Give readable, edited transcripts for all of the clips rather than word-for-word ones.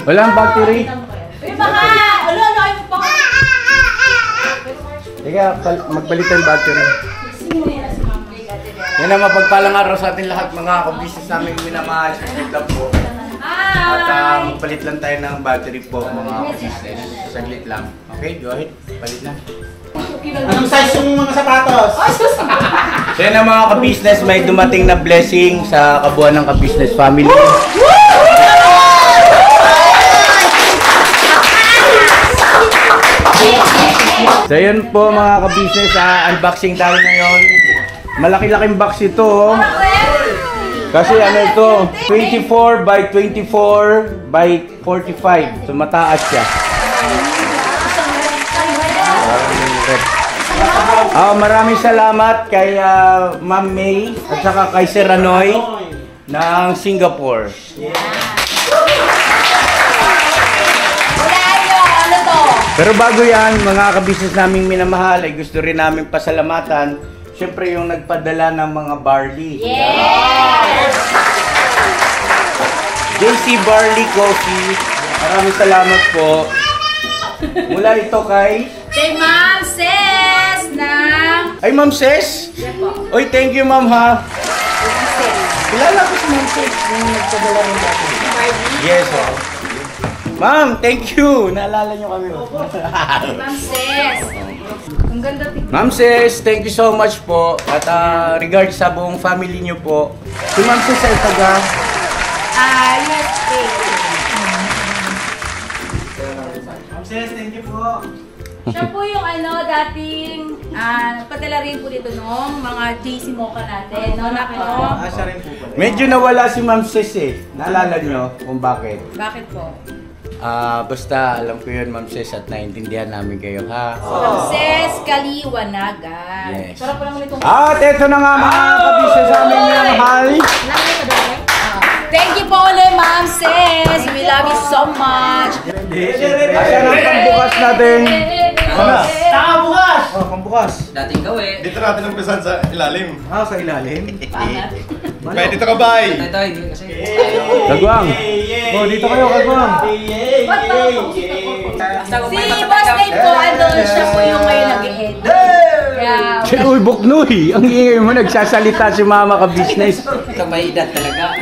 Walang battery. Uy, baka! Ano, ay mo pa. Teka, magpalit ang battery. Yan ang mapagpalang araw sa ating lahat mga kabisnes namin minamahal sa lang po. At magpalit lang tayo ng battery po mga kabisnes. Saglit lang. Okay, go ahead. Palit na. Anong size yung mga sapatos? So yan ang mga kabisnes, may dumating na blessing sa kabuuan ng kabisnes family. So yun po mga kabisnes, unboxing tayo ngayon. Malaki-laking box ito. Kasi ano ito, 24 by 24 by 45. So mataas siya. Maraming salamat kay Ma'am May at saka kay Sir Anoy ng Singapore. Pero bago yan, mga kabisnes naming minamahal, ay gusto rin namin pasalamatan, syempre yung nagpadala ng mga barley. Yes! JC Barley Coffee, maraming salamat po. Mula ito kay Ma'am Ses ng... Ay, Ma'am Ses? Oy, thank you, Ma'am, ha? Kilala ko si Ma'am Ses yung nagpadala ng barley. Yes, oh. Ma'am, thank you! Naalala nyo kami. Ma'am Ses. Ang ganda tignan. Ma'am Ses, thank you so much po. At regards sa buong family nyo po. Si Ma'am Ses ay taga... Yes, Ma'am Ses, thank you po. siya po yung dating nagpadala rin po dito nung mga JC Mocha natin. No, nako. Siya rin po pala. Medyo nawala si Ma'am Ses eh. Naalala nyo kung bakit? Bakit po? Basta alam ko yun, Ma'am Ses, at naintindihan namin kayo, ha? Ma'am Ses Kaliwanagan. Yes. Sarap pa naman itong... At eto na nga mga kabisnes sa amin ng mahal. Thank you po ulit, Ma'am Ses. We love you so much. Ayan ang pambukas natin. Saka bukas! Oh, pambukas. Dating gawin. Dito natin umpisan sa ilalim. Sa ilalim. May dito ka ba eh? Ito, hindi kasi. Kagwang. Oh, dito kayo, Kagwang. Si Boss Dave po, siya po yung ngayon nag-e-head. Kaya... Uy, Buknoy! Ang ingay mo, nagsasalita si Mama ka-business. Ito may edad talaga.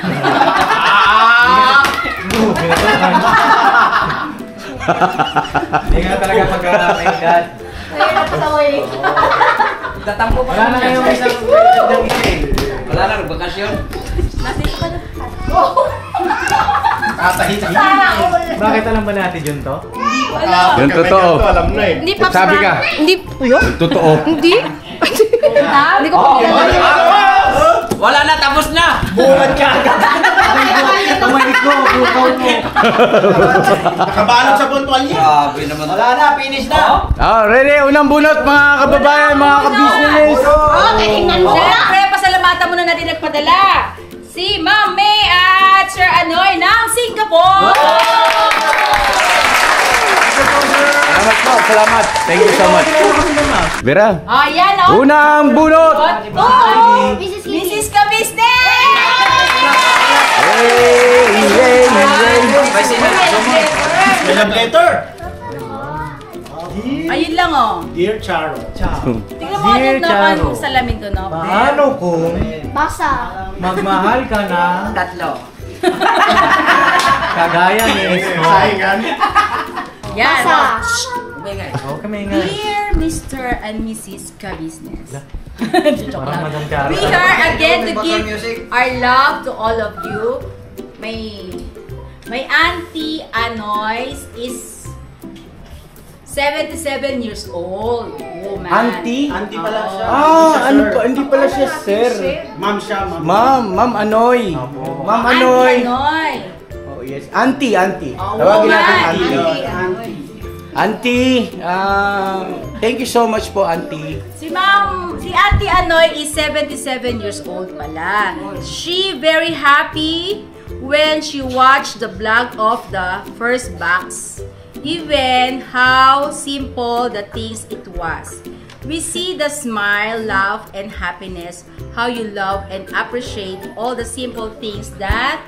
Hindi nga talaga pagkakaingat. Ayun, napatawa eh. Tatampo pa. Wala na ngayong isang Wala na, nagbakasyon. Nasito ka na. Katahin. Bakit alam ba natin yun to? Yung totoo. Alam na eh. Hindi, Paps. Sabi ka. Hindi. Uyo? Totoo. Hindi. Hindi ko pa Wala na, tapos na! Bungad ka agad! Tumanik ko, bukaw mo. Nakabalot sa puntuan niya. Grabe naman. Wala na, finish na! Ready? Unang bunot mga kababayan, mga ka-business. Siyempre, pasalamatan muna natin nagpadala. Si Ma'am May at Sir Anoy ng Singapore! Salamat po, salamat. Thank you so much. Vera, Ayan o. unang bunot. Mrs. Ka-Business! Yay! May sinasumot. May love letter! Ayun lang o. Dear Charo. Tingnan mo ano naman salamin to, no? Paano kung magmahal ka na Tatlo. kagaya ni Esmo? Saingan. Yan. Umingay. Okay, may nga. Dear Mr. and Mrs. Ka-Business. Parang madang Charo. We are again to give our love to all of you. My Auntie Anoy is 77 years old. Woman. Auntie? Auntie pala siya. Ano pa? Hindi pala siya, sir. Ma'am siya, ma'am. Ma'am Anoy. Ma'am Anoy. Auntie Anoy. Oh, yes. Auntie. Oh, Tawagin woman. natin Auntie. Auntie. Auntie, thank you so much po, Auntie. Si Auntie Anoy is 77 years old pala. She very happy when she watched the vlog of the first box. Even how simple the things it was. We see the smile, love, and happiness, how you love and appreciate all the simple things that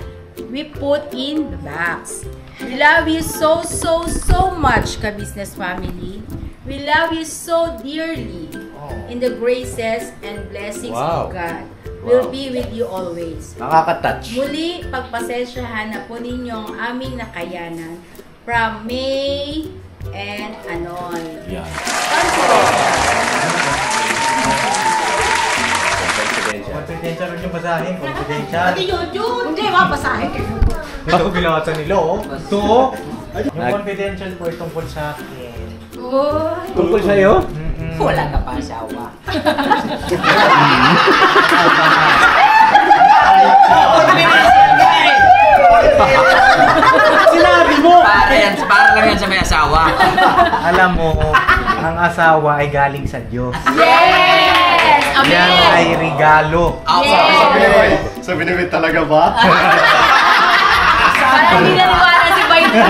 we put in the box. We love you so much, ka-business family. We love you so dearly. In the graces and blessings Wow. of God. We'll be with you always. Nakaka-touch. Muli, pagpasensyahan na po ninyo ang aming nakayanan from May and Anoy. Yan. Confidential rin yung basahin. Confidential. Hindi, mapasahin. Ito binasa nila, oh. Ito, oh. Yung confidential po ay tungkol sa akin. Tungkol sa'yo? Wala ka pa asawa. Sinabi mo! Para lang yan sa may asawa. Alam mo, ang asawa ay galing sa Diyos. Yes! Amen! Yan ay regalo. Sabi ni Wait talaga ba? Parang hindi naniwala si Baito.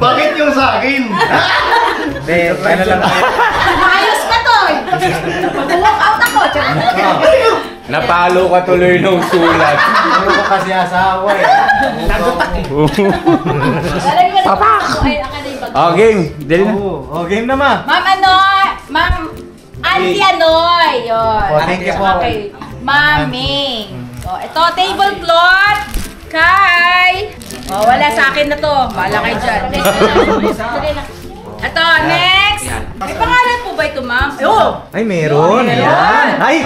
Bakit yung sa akin? Hindi, ano lang kayo. Ayos ka to! Mag-walk out ako. Napalo ka tuloy nung sulat. Ano ko kasi asawa eh. Papak! Oh, game. Dali na. Oh, game na ma. Ma'am Anoy! Ma'am Auntie Anoy! Yun. Oh, thank you po. Okay. Mami. So, ito, tablecloth. Kay. Oh, wala sa akin na to. Bahala kayo dyan. Ito, next. May pangalan po ba ito, ma'am? Ay, meron. Yan. Ay!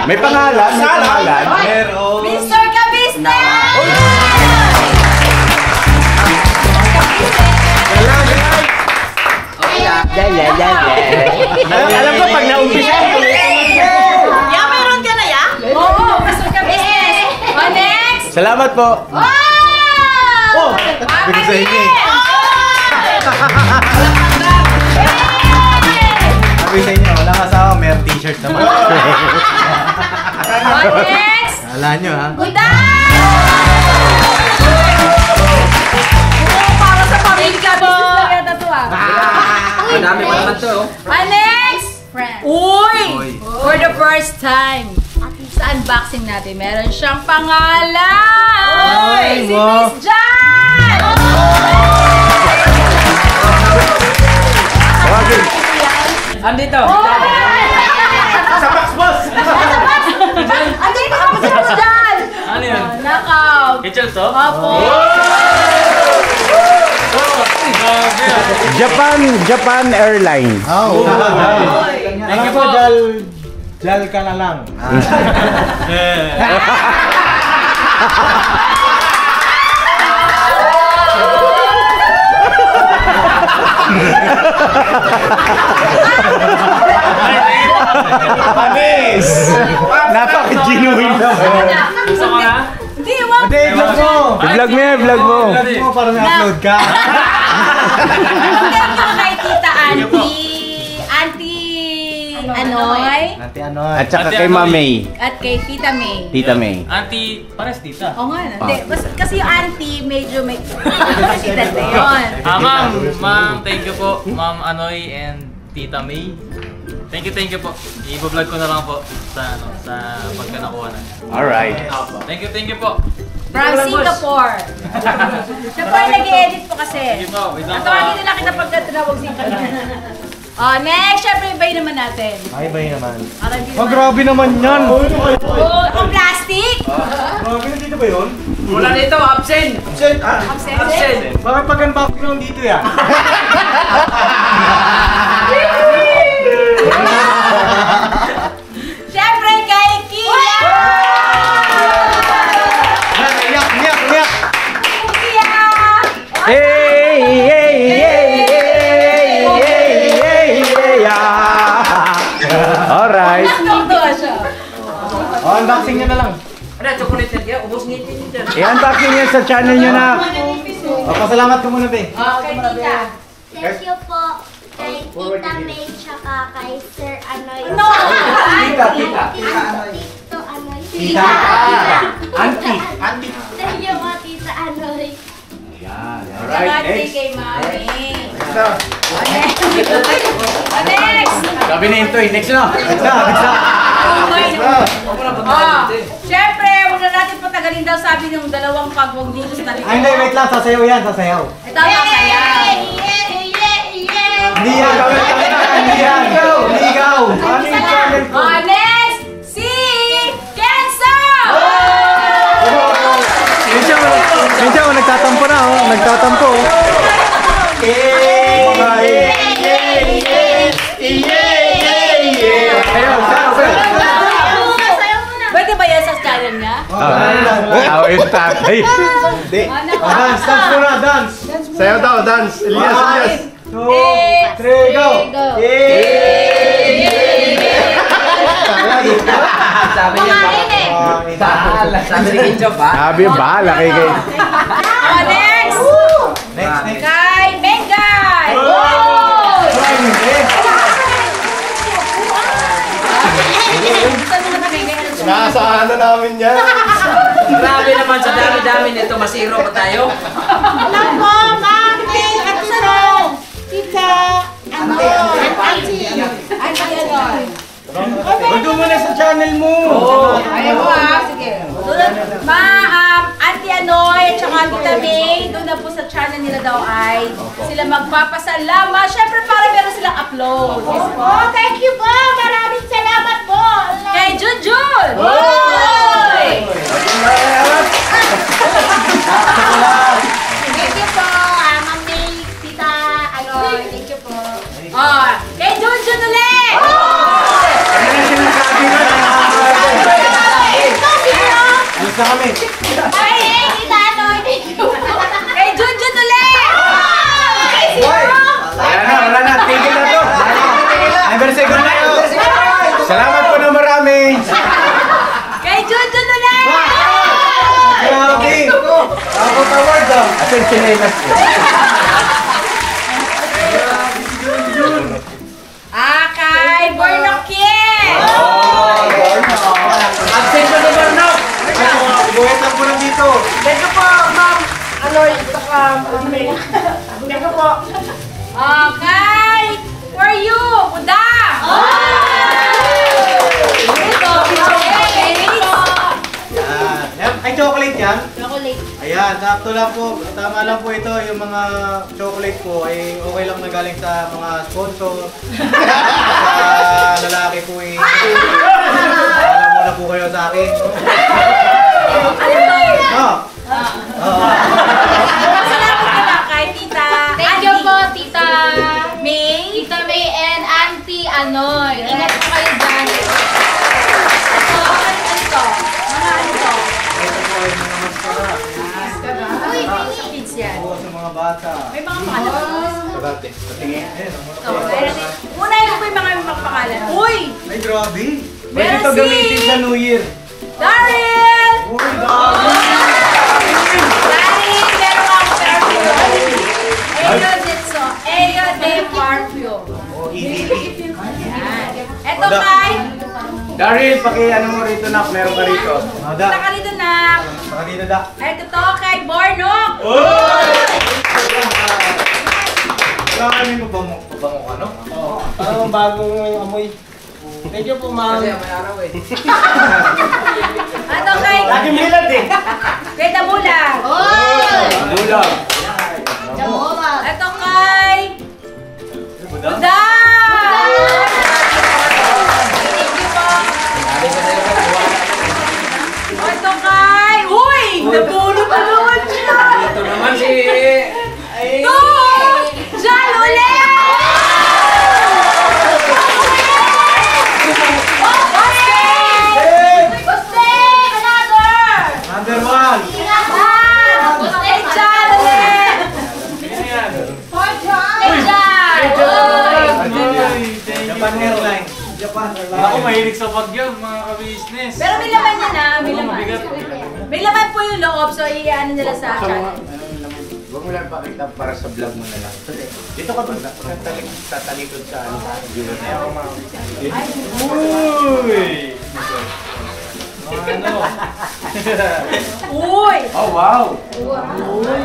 May pangalan, may pangalan. Meron. Mr. Ka-Business! Alam ko pag naumpisa. Yeah, meron ka na, ya? Oo, Mr. Ka-Business. Oh, next. Salamat po. Wow! Oh! Bigay sa inyo eh. Sabi sa inyo, walang asawa, may t-shirt naman. Oh, next. Alam nyo ha? Gudang! Para sa pamilya business lang yata to ah. Madami pa naman to. Next! Uy! For the first time, sa unboxing natin, meron siyang pangalan! Ay, Si wow. Miss Jan! Andito. Sa box, boss! Andito ako si Miss Jan! Ano yun? Knockout! Kitchen to? Opo! Japan Airlines. Oh, alam ko, Jal ka na lang. Panis! Napaka-genuine naman. Gusto ko na? Hindi, wag! Hindi, vlog mo! I-vlog mo yan, vlog mo. Vlog mo para may upload ka. Thank you kay Tita Auntie Anoy Ate ano? At saka kay Mamay. at kay Tita May. Tita May. Auntie, pares tita. Oo nga, hindi. Kasi yung auntie, medyo may edad na yun. Ma'am, thank you po. Ma'am Anoy and Tita May. Thank you po. I-vlog ko na lang po sa pagka nakuha na. Alright. Thank you po. From Singapore. Siya po ay nag-edit po kasi. Sige po, wait lang Ang po. tawagin nila kita pagka tinawag Singapore. Oh, next, syempre iba yun naman natin. Ay, ba yun naman? Para hindi Oh, naman- grabe naman yan! Oh, ang plastic! Grabe na dito ba yun? Wala dito, absent. Absent! Absent. Bakit pag-unboxing lang dito yan? Syempre kay Kia! Iyak! Kia! Hey, hey, hey, hey, hey, hey, hey, Alright. Nakakatawa siya. Oh, unboxing nyo na lang. Ano, chocolate yan? Ubus ngitin yun dyan. I-unboxing niya sa channel niyo na. Oh, pasalamat ka muna, be. Okay, Tita. Thank you po kay Tita May tsaka kay Sir Anoy. No! Tita. Tito Anoy. Tita. Auntie. Thank you po, Tita Anoy. Salamat din kay Mami. Next! Sabi ni Intoy, next na. Oh, Yun daw sabi ng dalawang pagwag dito sa tabi ko. Ay, hindi, wait lang. Sasayaw yan, sasayaw. Ito ang masaya. Hindi yan, hindi yan. Ligaw. Ano yung channel ko? Honest, si Kenzo! Minsan, nagtatampo na, oh. Nagtatampo. Pwede ba yan sa channel niya? Yung tatay. Dance, dance ko na, dance. Sayaw daw, dance. Elias, Elias. 2, 3, go. Sabi niya ba? Sabi ni Kincho ba? Sabi ba? Laki kayo. Next! Next. Kay Mengay! Inaasahan na namin yan. Grabe naman sa dami-dami nito. Masiro pa tayo. Alam ko, Ma'am, at Tita, Bago mo na sa channel mo. Ayaw mo sige. Auntie Anoy at saka Tita May, doon na po sa channel nila daw ay sila magpapasalamat. Siyempre para meron silang upload. Yes po. Oh, thank you po. Maraming salamat po. Kay Junjun! Thank you po, Ma'am May, Tita, thank you po. Kay Junjun ulit! Alis na kami. Ay, Tita Anoy, thank you. Kay Junjun ulit! Wala na. Tigil na to. Ay, very second na yun. Salamat po na marami. Kay Junjun ulit! Grabe. Tapos award, ah. Asan chinelas ko? Kay Bornokien! Absent ko ni Bernok. Buhet lang po lang dito. Thank you po, Ma'am Anoy, saka May. Thank you po. Kay For You, Buda! Ay, chocolate yan? Chocolate. Ayan, sakto lang po. Tama lang po ito. Yung mga chocolate po ay okay lang na galing sa mga sponsor. Sa lalaki po eh. Alam mo na po kayo sa akin. Salamat ko na kay Tita. Thank you po, Tita May. Tita May and Auntie Anoy. Ingat po kayo dyan. Sa kids yan. Oo, sa mga bata. May mga pangalan. Dati. Patingin. Unahin ko po yung mga pangalan. Uy! Ay, grabe. Pwede Meron ito gamitin sa New Year. Daryl! Uy, grabe. Daryl, meron ako perfume. Ayo de perfume. Yan. Eto kay... Daryl, ano mo rito na, meron ka rito. Ada. Saka dito na. Saka dito da. Eto to kay Bornok. Kailangan mo pabango ka, no? Oo. Parang bagong amoy. Thank you po, ma'am. Kasi may araw eh. Eto kay... Laging bilad eh. Kay Damulang. Dulang. Eto kay... Buda. Buda! Thank you po. Eto kay... Uy! Napuno pa naman siya! Ito naman si... Ito! Diyan ulit! Guste! Another! Number 1. Guste! Diyan ulit! Japan Airlines. Japan Airlines. Ako mahilig sa bagyo, mga ka-business. Pero may laman yan ah, may laman. Mabigat. May laman po yung loob, so i-ano nila sa channel. Huwag mo lang pakita para sa vlog mo na lang. Dito ka ba? Tatalikod sa ano? Viewer na yan. Uy! Ano? Uy! Oh, wow! Uy!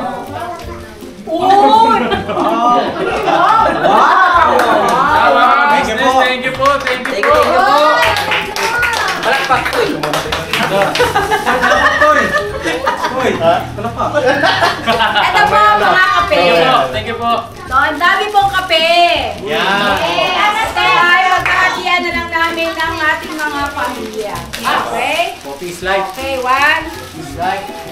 Thank you po, thank you po. Thank you po. Palakpak ko eh. Ito po, mga kape. Thank you po. So, ang dami pong kape. Yan. Ano tayo, magkakatiyan na lang namin ng ating mga pamilya. Okay? Coffee is life. Okay, one.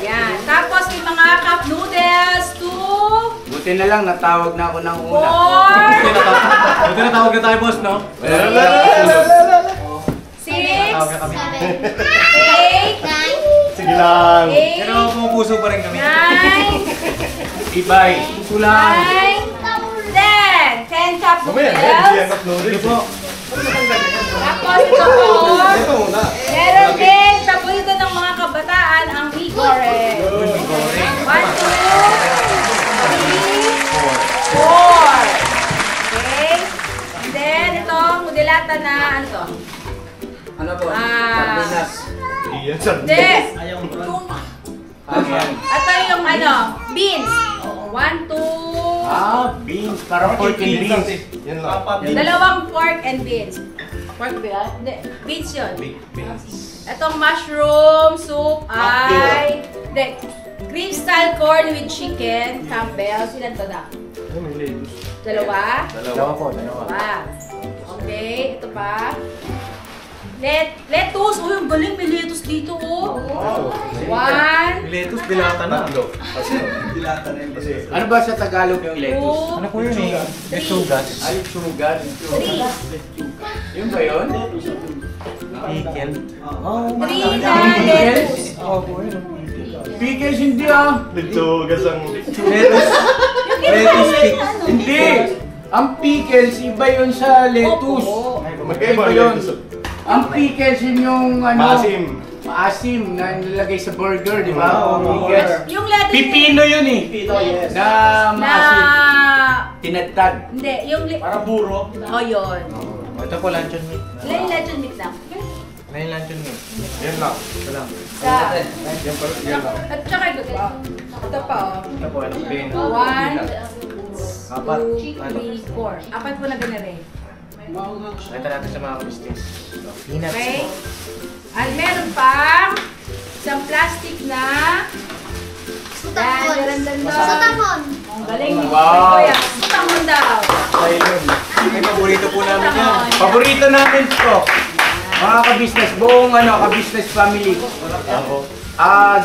Yan. Tapos may mga cup noodles, two, Buti na lang, natawag na ako ng una. four, Buti na tawag na tayo, boss, no? six, Tawag na kami. 8, Sige lang. Pero pumupuso pa rin kami. 9, Ibay. Sulan. 10. 10 cup Mamaya, noodles. yan at noodles. Tapos ito po. Ito muna. Meron din, tapos ito ng mga kabataan, ang Vigore. 1, 2, 3, 4. Okay. And then, ito, modelata na, ano to? Ano po? Ah. Sardinas. Iyan sa Hindi. Ayaw mo. Ito yung ano, beans. 1, 2, Beans. Parang pork and beans. Yan lang. dalawang pork and beans. Pork ba yan? Hindi, beans yun. Itong mushroom soup ay, hindi, cream style corn with chicken, Campbell. Ilan to na? Dalawa? Dalawa po, dalawa. Dalawa. Okay, ito pa. Lettuce. Oh, yung galing. May lettuce dito, oh. 1, Lettuce, dilata na. Ano ba sa Tagalog yung lettuce? 2, po yun eh? Lechugas. Ay, sugat. 3. Yun ba yun? Pickle. 3 na lettuce. Pickles hindi ah. Lechugas ang... Lettuce. Lettuce stick. Hindi. Ang pickles, iba yun sa lettuce. Magkaiba Iba yun. lettuce. Ang pickles yun yung ano, Maasim. maasim na nilalagay sa burger, di ba? Oo. Pickles. Yung lettuce. Pipino yun eh. Na maasim. Tinadtad. Hindi, yung... Para buro. Oh, yun. Ito po, luncheon meat. Ilan yung luncheon meat lang? Ano yung luncheon meat? Yan lang. Ito lang. Sa... Yan lang. At saka ito pa. Ito pa, oh. Ito po, ano? Bin. 1, Apat. 2, 3, 4. Apat po na ganun. Ito natin sa mga pistis. Peanuts. Okay? At meron pang isang plastic na Sutamon. ang galing. Wow. Kuya, sutamon daw. Ayun. May paborito po namin yan. Sutamon. Paborito namin to. Mga ka-business, buong ano, ka-business family.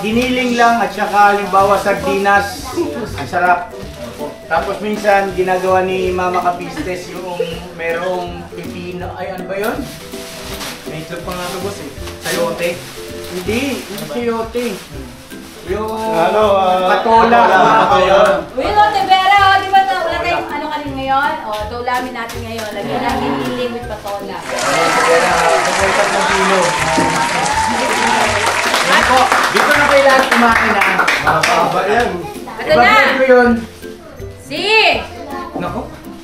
Giniling lang at saka halimbawa sardinas. Ang sarap. Tapos minsan ginagawa ni Mama ka-business yung merong pipino. Ay, ano ba yun? May itlog pa nga ito, boss eh. Sayote. Hindi, yung sayote. Yung Ano, patola. patola. Uy, Lotte Vera, oh, di ba ito? Wala tayong ano kanina ngayon? O, ito ulamin natin ngayon. Lagyan natin hiling with patola. Paborito ng kilo. Dito na kailangan kumain na. Mahaba yan. Ito na! Ibabalik ko yun. Si! Nako.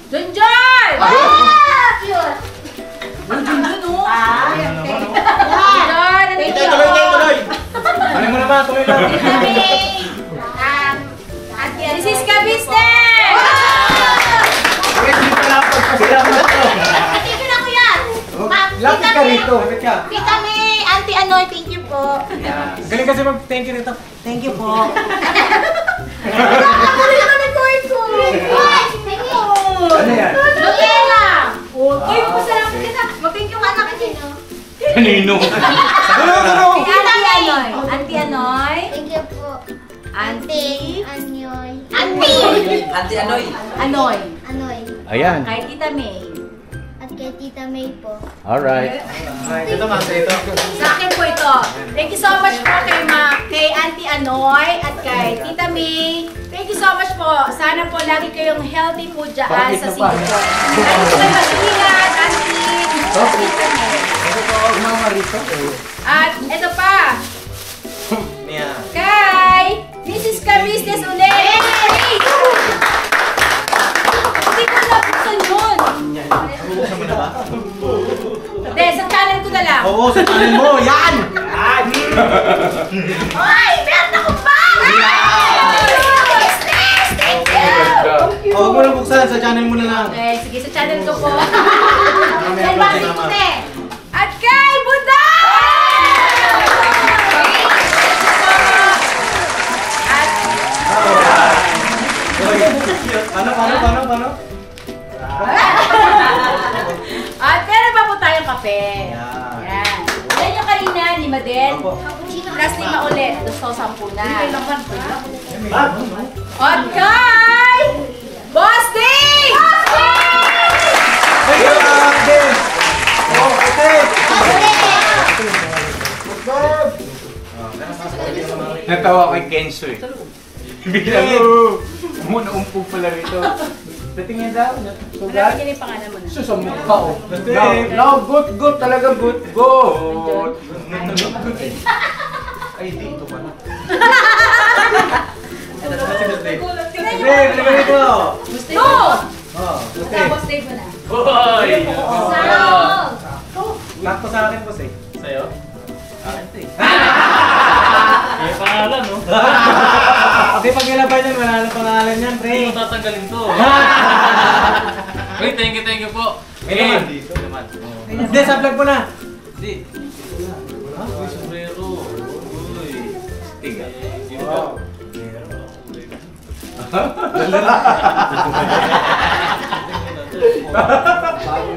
Junjun! Cute. Junjun, oh! Ah. Junjun, ano ito? Ano mo naman? Tuloy lang. This is Ka-Business! Kaya dito na pagpasalamat ko. Tigil ako yan. Lapit ka rito. Lapit ka. Tita May, Auntie Anoy, thank you po. Galing kasi mag-thank you rito. Thank you po. Nakakuli ko ni Koy ko. Thank you. Ano yan? Nutella. Uy, pasalamat ka na. Mag-thank you ka na kasi, no? Kanino? Si Auntie Anoy. Auntie Anoy. Thank you po. Auntie Anoy. Auntie! Auntie Anoy. Anoy. Anoy. Ayan. Kay Tita May. At kay Tita May po. Alright. Ito ma'am, ito. Sa akin po ito. Thank you so much po kay Auntie Anoy at kay Tita May. Thank you so much po. Sana po lagi kayong healthy po dyan Bakit sa na pa? Singapore. Lagi po kayo mag-ingat, Auntie. Tita May. Mga rito. At ito pa. Niya. Kay Mrs. Ka-Business ulit. Hindi ko nabuksan yun. Bubuksan mo na ba? Hindi, sa channel ko na lang. Oo, sa channel mo. Yan! Ay, meron akong bag! Business! Thank you! Huwag mo na buksan, sa channel mo na lang. Okay, sige, sa channel ko po. Mamaya May vlog bag si dito, Mama. te. At kay Buday! Paano? At meron pa po tayong kape. Yan. Yan. Yan yung kanina, 5 din. Opo. Plus 5 ulit. So, 10 na. At kay... Boss Ding! Natawa kay Kenzo eh. Biglang muna umpog pala rito. Datingin daw. Sugat. Yan yung pangalan mo na. Sus, ang mukha oh. No, good. Talaga good. Ay, dito pala. Sige, dito. No! Oh, Tapos Dave mo na. Hoy! Lakto sa akin, boss eh. Sa'yo? Akin to eh. May pangalan, no? Kasi pag nilaban yan, wala na pangalan yan, pre. Hindi mo tatanggalin to. Uy, thank you po. Dito naman. Hindi, sa vlog mo na. Hindi. Uy, sombrero. Uy. Tiga. Sino ba?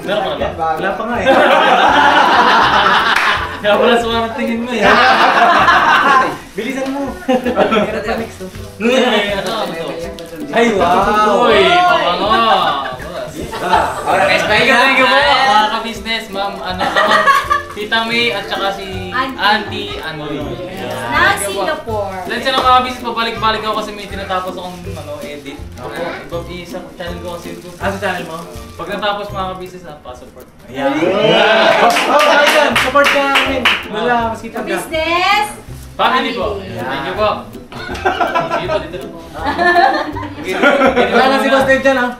Meron ka na ba? Wala pa nga eh. Kaya pala sumarang tingin mo eh. Bilisan mo. Ay, wow! Uy, pabango! Thank you po, mga ka-business, ma'am, ma'am, Tita May at saka si Auntie Anoy. Na Singapore. Then sila mga ka-business, pabalik-balik ako kasi may tinatapos akong edit. Isa channel ko kasi ito. Sa channel mo? Pag natapos mga ka-business, pa-support. Ayan. Support ka namin. Wala, mas kita ka. Business. Family po. Thank you po. Sige po, dito na po. Wala na si Boss Dave dyan, ha?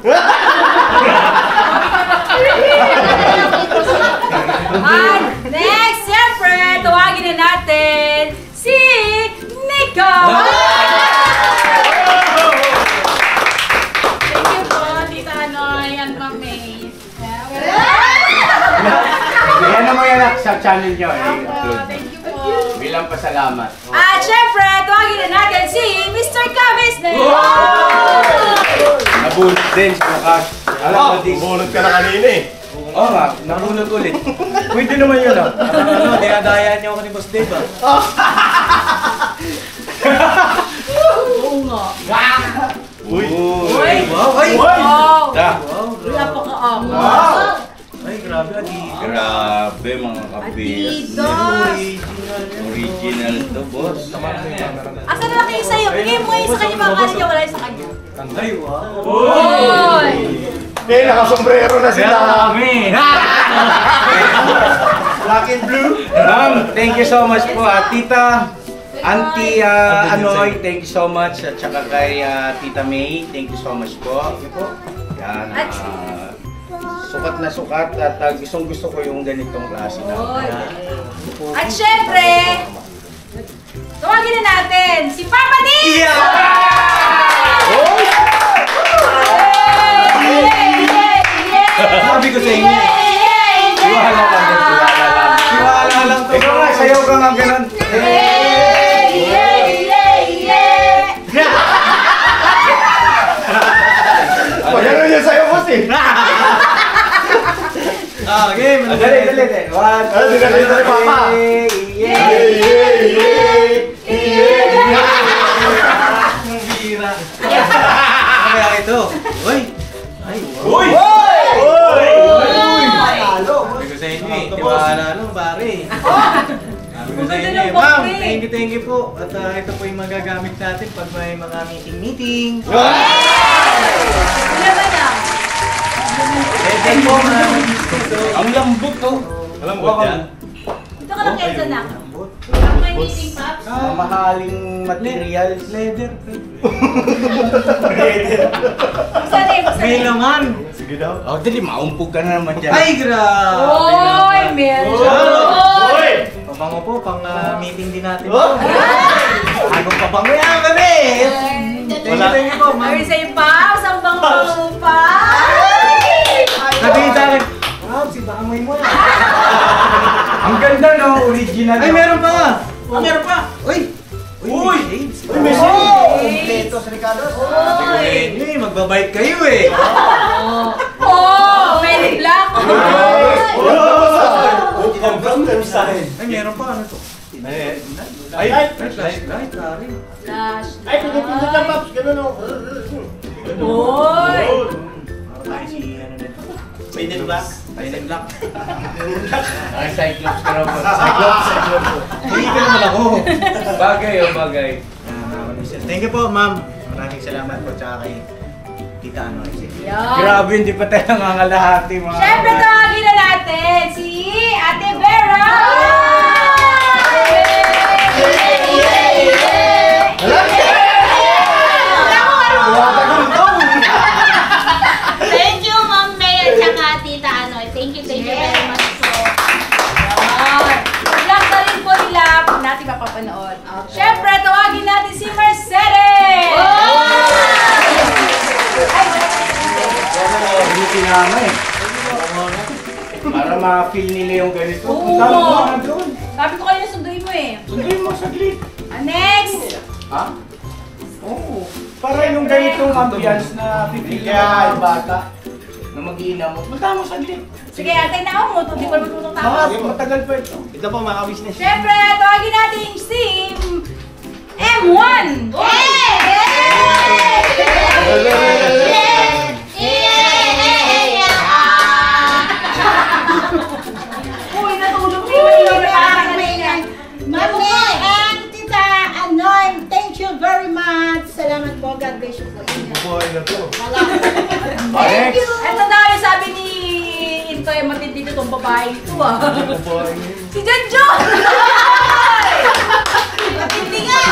At next, siyempre, tawagin na natin si Nico! Thank you po, Tita Anoy and Ma'am May. Yan naman yan sa channel nyo eh. Thank you po. Bilang pasalamat. At siyempre, tawagin na natin si Mr. Ka-Business! Nabunot din sa bukas. Alam mo, di. Bunot ka na kanina eh. Oo nga, nabunot ulit. Pwede naman yun ah. Dinadayaan niyo ako ni Boss Dave, ha? Uy! Uy! Wow! Ay! Wow! Da. Wala pa ka ako. Ay, grabe, Adi. Grabe mga kabis. Adidas! Original to, boss. Asa na lang kayo sa'yo? Bigay mo yung sa kanya, mga kanin niya, wala yung sa kanya. Ay, wow! Uy! Eh, nakasombrero na sila. Black and blue! Ma'am, thank you so much po. Tita, Auntie Anoy, thank you so much. At saka kay Tita May, thank you so much po. Yan. Sukat na sukat at gustong gusto ko yung ganitong klase na. At syempre, tawagin na natin si Papa D! Sabi ko sa inyo. Tiwala lang, tiwala lang. Tiwala lang to. Ikaw nga, sayaw ka nga ganun. Pagano niya sa'yo, boss eh. Game. Dali. One, two, Dali, Papa. Ang bira. Kaya ito. Uy! Ay, Uy! sabi ko sa inyo eh. Tiwala lang, pare. Sabi ko sa inyo eh. Ang ganda ng Ma'am, box, thank you po. At ito po yung magagamit natin pag may mga meeting. Ano ba na? Thank po, ma'am. Ang lambot to. Alam mo ba yan? Ito ka lang Kenzo na. May meeting, Pops. Mamahaling materials. Leather. Saan eh? May laman. Sige daw. Oh, dali, maumpog ka na naman dyan. Ay, grabe. Oy, meron! Uy! Pabango po, pang meeting din natin. Oh! Anong pabango yan kami? Thank you po, ma'am. Ay, sa'yo pa? Saan bang pango pa? Sabihin sa akin, Ma'am, si Bangoy mo yan. Ang ganda no, original. Ay, meron pa nga. Meron pa. Uy! Uy! Shades. Uy, may Oy! Kompleto sa Ricardo. Uy! magbabike kayo eh. Oh, very black. Ay, meron pa. Ano to? Ay, Flashlight, pare. Flash. ay, pinipindot lang, Paps. Ganun o. Hoy! Para tayo si ano nito. Painted black. Painted black. Ay, Cyclops ka raw. Cyclops. Hindi ka naman ako. Bagay o bagay. Thank you po, ma'am. Maraming salamat po tsaka kay Tita Anoy. Yan. Grabe, hindi pa tayo nangangalahati mga... Siyempre, tawagin na natin si Ate Vera! Thank you, Ma'am May at saka Tita Anoy. Thank you very much po. Vlog na rin po nila kung natin mapapanood. Siyempre, tawagin natin si Mercedes! Hindi sinama eh. Para ma-feel nila yung ganito. Oo. Punta mo nga doon. Sabi ko kayo na sunduin mo eh. Sunduin mo saglit. Next! Ha? Oo. Para yung ganitong ambience na pipili ka ng bata na mag-iina mo. Punta mo saglit. Sige, atay na ako mo. Hindi ko naman tututapos. Matagal pa ito. Ito po mga business. Siyempre, tawagin natin si M1! Uy, natulog si Ma'am May and Tita Anoy, thank you very much. Salamat po. God bless you po. Buhay na to. Thank you! Ito daw yung sabi ni Intoy, matindi na itong babae ito ah. Si Janjo! Matindi nga!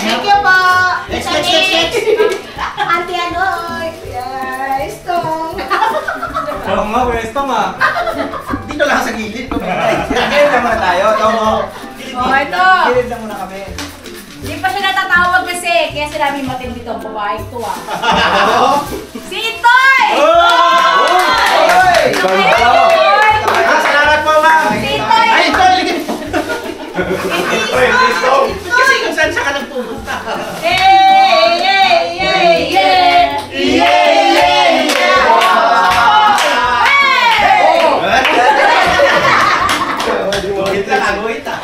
Thank you po. Next. Auntie Anoy. Yes, tong. Oo nga, pwesto nga. Dito lang sa gilid. Gilid na muna tayo. Ito mo. Oh, ito. Gilid na muna kami. Hindi pa siya natatawag kasi, kaya sinabi matindi itong babae ito ah. Si Intoy! Salamat po, ma'am. Si Intoy! Ay, ito! Kasi kung saan siya ka nagpupunta. Wait lang, agawit ah.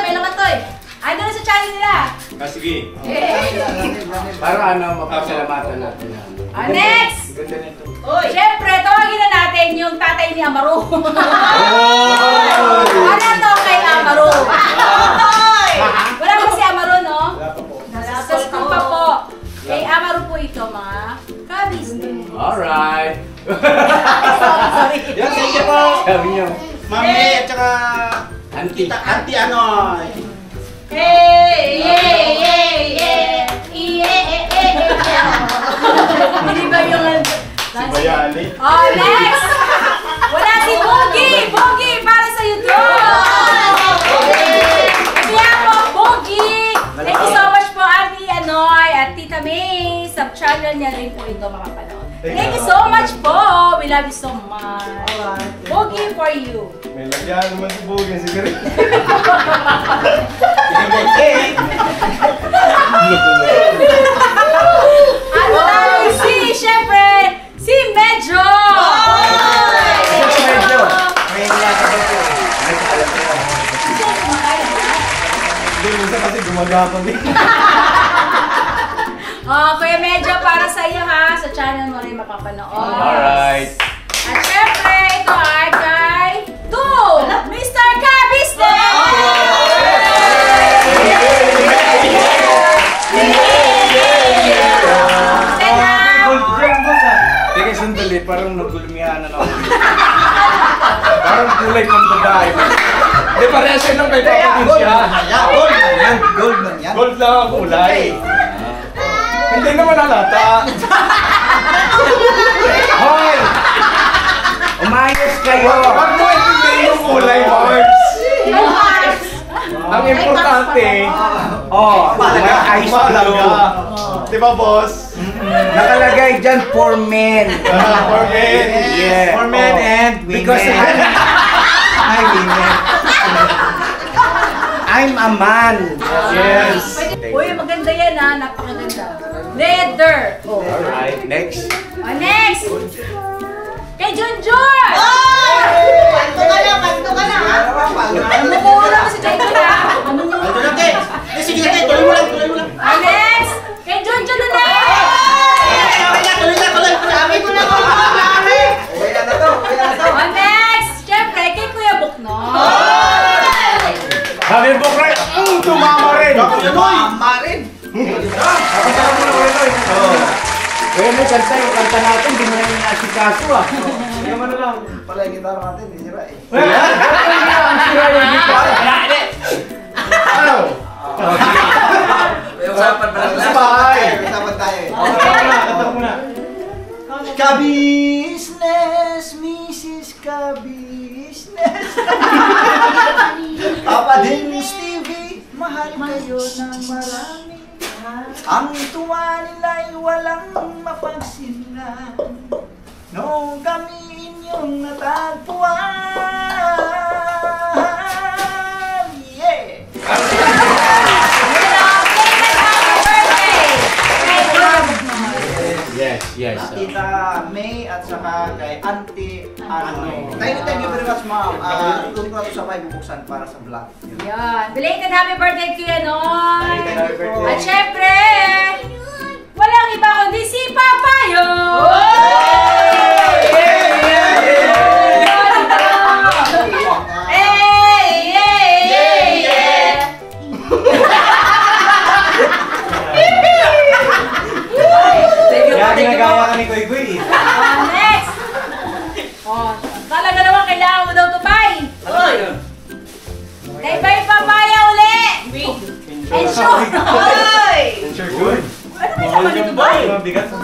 May laman toy. Ay, doon sa channel nila. Sige. Para ano, mapasalamatan natin. Next! Ganda nito. Siyempre, tawagin na natin yung tatay ni Amaro. Ano to kay Amaro? Wala pa si Amaro, no? Sa school pa po. Kay Amaro po ito, mga ka-business. Alright. Sorry. Yan, thank you po. Sabi niyo. Ma'am May at saka Auntie. Auntie Anoy. Hindi ba yung... Bayani. Oh, next! Wala si Boogie! Boogie, para sa YouTube! Kaya po, Boogie! Thank you so much po, Auntie Anoy at Tita May. Sub-channel niya rin po ito makapanood. Thank you so much po! We love you so much. Boogie for you. May lagyan naman si Bugin, siguro. Ano tayo siyempre, si Medjo! Medyo. May nilakabal po eh. Hindi, minsan kasi gumagapang din. Kuya Medjo, para sa iyo ha, sa channel mo rin mapapanood. Alright. At syempre, ito ay kay Mr. Ka-Business! Teka, sandali. Parang nagulmihan na ako. Parang kulay pang babae. Di parehas yun lang kay Papa siya. Gold! Yan, gold man yan. Gold lang ang kulay. Hindi naman halata. Hoy! Umayos kayo! Huwag mo intindihin yung kulay, Horbs! Ang importante, may ice blue. Di ba, boss? Nakalagay dyan for men. For men. Yeah. For men and women. Because I'm a man. Yes. thank Uy, you. maganda yan ha. Napakaganda. Leather. Oh. Alright, next. Next. Kay Junjun. Kanto ka na, kanto ka na. Mumura mo si Junjun ha. Ito na, te. Sige na, te. Tuloy mo lang, tuloy mo lang. Next. Kay Junjun ulit. Sabi ko na ko, mami. Next. Siyempre, kay Kuya Buknoy. Sabi mo, Kray, tumama rin. Tumama rin. Ako sa mo na Kuya. Kaya may kanta yung kanta natin, di mo na yung nasikaso ah. Sige mo na lang. Pala yung gitara natin, hindi sira eh. Ang sira yung gitara. Ano? Usapan pa lang. Usapan tayo eh. Kanta mo na. Kabisnes, Mrs. Kabisnes. Papa Dings TV, mahal kayo ng marami. Ang tuwa nila'y walang mapagsinlan. No, kami inyong natagpuan. Yeah! Yes. Tita May at saka kay Auntie Ano. Thank you very much, ma'am. Doon ko sa may bubuksan para sa vlog. Yan. Belated happy birthday Kuya Noy. Belated happy birthday. At syempre, walang iba kundi si Papayo. Kaya ginagaya ka ni Kuy Kuy. Next. Talaga naman kailangan mo daw ito, Pai. Kay Pai Papaya uli. Ensure. Sure good. Ano may tama nito, Pai? Mabigat na.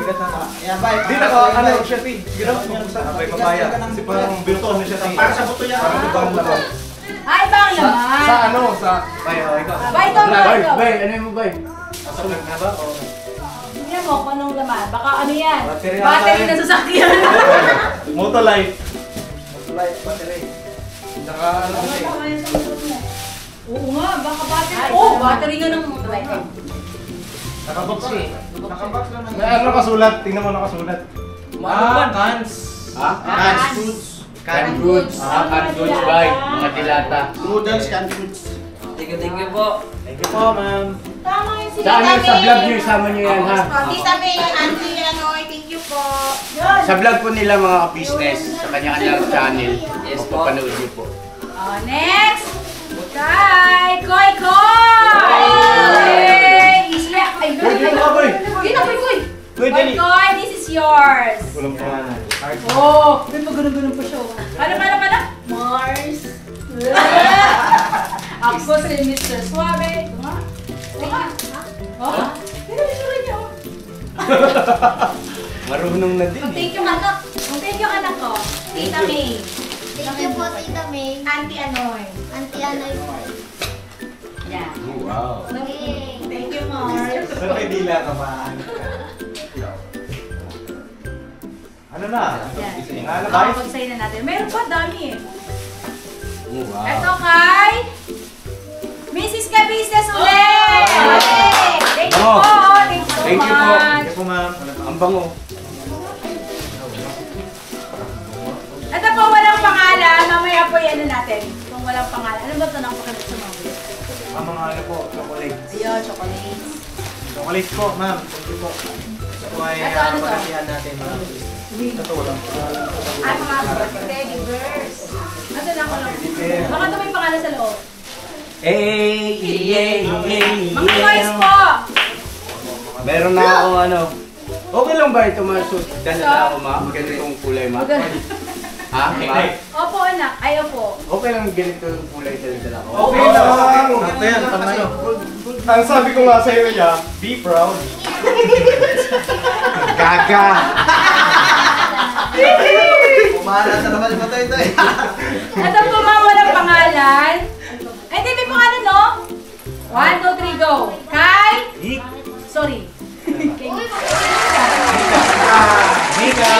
Yan, bye. Di na ano siya, Pi. Ginawa niya sa abay papaya. Kasi parang buto na siya, Pi. Para sa buto yan. Parang ibang laman. Ay, bang naman. Sa ano? Sa... Ay, ikaw. Bay, ito, bay, ito. Bay, ano mo bay? Nasulag na ba? O... Tingnan mo kung anong laman. Baka ano yan? Battery Battery na na sasakyan. Motolife. Light battery. Saka ano kasi. Oo nga, baka battery. Oh, battery nga ng motorite. Nakabox siya eh. Nakabox lang ng... May ano nakasulat? Tingnan mo nakasulat. Cans. Ha? Cans foods. Canned goods. Canned goods bay. Mga dilata. Noodles, canned foods. Thank you po. Thank you po, ma'am. Tama yun si Sa amin, Tita sa May. vlog nyo, isama nyo yan ha. Tita May, Auntie Anoy, thank you po. Sa vlog po nila mga ka-business, sa kanya-kanyang channel. Yes po. Papanood nyo po. Next. Kay Koy Koy. Ay, Uy, dito ka, boy. Dito, Koy Koy. Uy, dali. Koy Koy, this is yours. Walang pangalan. Oh, may pagano'n-ganon pa siya. Paano? Mars. Ako si Mr. Suave. Ito nga. Oh, pero isura niya. Marunong na din eh. Thank you, anak. Thank you, anak ko. Tita May. Thank you po, Tita May. Auntie Anoy. Auntie Anoy po. Yan. Wow. Yay. Thank you, Mars. Saan may dila ka ba? Ano na? Yan. Ano ba? Pag-say na natin. Meron pa, dami eh. Wow. Ito kay Mrs. Ka-Business ulit! Thank you Oh. po! Thank you so Thank you po. much! Thank you po, ma'am. Ang bango. Ito po, walang pangalan. Mamaya po yan natin. Kung walang pangalan. Ano ba ito nang pakilap sa mga bulit? Ang mga ano po, chocolate. Ayun, chocolates. Chocolate po, ma'am. Thank you po. Ito po ay Ito, ano to? palatihan natin, ma'am. Ito lang. Ay, mga teddy bears. Ito na ako lang. Baka ito may pangalan sa loob. Mga toys po! Meron na ako ano. Okay lang ba ito masud? Dala na ako ma. Ganitong kulay ma. Ha? Ma? Opo, anak. Ayaw po. Okay lang ganito yung kulay dala ko. Okay lang. Ito yan, tama yun. Ang sabi ko nga sa'yo niya, be proud. Gaga! Umala sa naman yung matay tayo. Ito po mga walang pangalan. Ay, hindi, may pangalan, no? 1, 2, 3, go. Kay? Sorry. Kay Mika!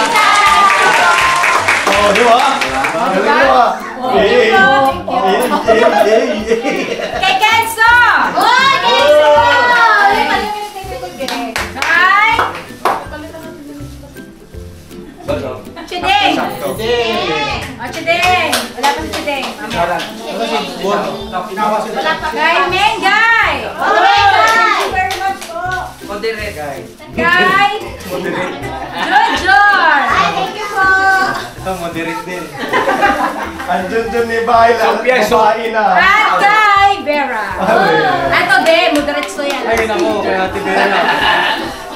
Oh, di ba? Di ba? Thank you po. Thank you. Kay Kenzo! Oy, Kenzo! bahay lang. Sophia, Babae na. At kay Vera. Ito din, moderate to yan. Ayun ako, kaya Ate Bella.